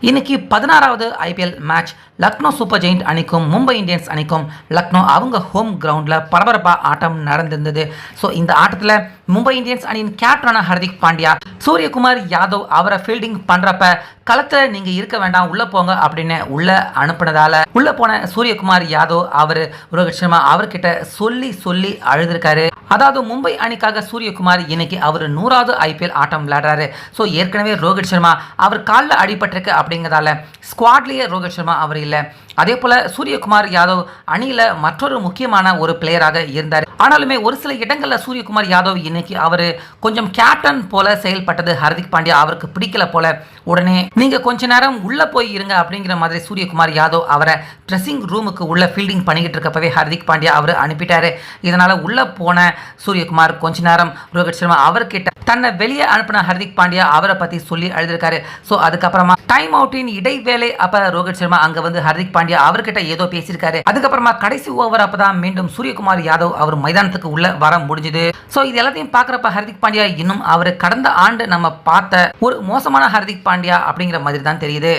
இன்னைக்கு 16வது IPL match Lucknow super giant அணிக்கும் மும்பை இந்தியன்ஸ் அணிக்கும் லக்னோ அவங்க ஹோம் கிரவுண்டில் பரபரப்பாக ஆட்டம் நடந்திருந்தது. ஸோ இந்த ஆட்டத்தில் மும்பை இந்தியன்ஸ் அணியின் கேப்டனான ஹர்திக் பாண்டியா சூரியகுமார் யாதவ் அவரை ஃபீல்டிங் பண்ணுறப்ப களத்தில் நீங்கள் இருக்க வேண்டாம் உள்ளே போங்க அப்படின்னு உள்ளே அனுப்புனதால உள்ளே போன சூரியகுமார் யாதவ் அவர் ரோஹித் சர்மா அவர்கிட்ட சொல்லி அழுதுருக்காரு. அதாவது மும்பை அணிக்காக சூரியகுமார் இன்னைக்கு அவர் 100வது ஐபிஎல் ஆட்டம் விளையாடுறாரு. ஸோ ஏற்கனவே ரோஹித் சர்மா அவர் காலில் அடிபட்டிருக்கு அப்படிங்கிறதால ஸ்குவாட்லேயே ரோஹித் சர்மா அவர் இல்லை. அதே போல் சூரியகுமார் யாதவ் அணியில் மற்றொரு முக்கியமான ஒரு பிளேயராக இருந்தார். ஆனாலுமே ஒரு சில இடங்களில் சூரியகுமார் யாதவ் இன்னைக்கு அவர் கொஞ்சம் கேப்டன் போல செயல்பட்டது ஹர்திக் பாண்டியா அவருக்கு பிடிக்கல போல. உடனே நீங்கள் கொஞ்ச நேரம் உள்ளே போய் இருங்க அப்படிங்கிற மாதிரி சூரியகுமார் யாதவ் அவரை ட்ரெஸ்ஸிங் ரூமுக்கு உள்ள ஃபீல்டிங் பண்ணிக்கிட்டு இருக்கப்பவே ஹர்திக் பாண்டியா அவர் அனுப்பிட்டாரு. இதனால் உள்ளே போன சூரியகுமார் கொஞ்ச நேரம் ரோஹித் சர்மா அவர்கிட்ட தன்னை வெளியே அனுப்பின ஹர்திக் பாண்டியா அவரை பற்றி சொல்லி எழுதியிருக்காரு. ஸோ அதுக்கப்புறமா டைம் அவுட்டின் இடைவேளை அப்போ ரோஹித் சர்மா அங்கே வந்து ஹர்திக் பாண்டியா அவர்கிட்ட ஏதோ பேசியிருக்காரு. அதுக்கப்புறமா கடைசி ஓவர் அப்பதான் மீண்டும் சூரியகுமார் யாதவ் அவர் மைதானத்துக்கு உள்ள வர முடிஞ்சது. ஸோ இது எல்லாத்தையும் பார்க்குறப்ப ஹர்திக் பாண்டியா இன்னும் அவர் கடந்த ஆண்டு நம்ம பார்த்த ஒரு மோசமான ஹர்திக் பாண்டியா அப்படிங்கிற மாதிரி தான் தெரியுது.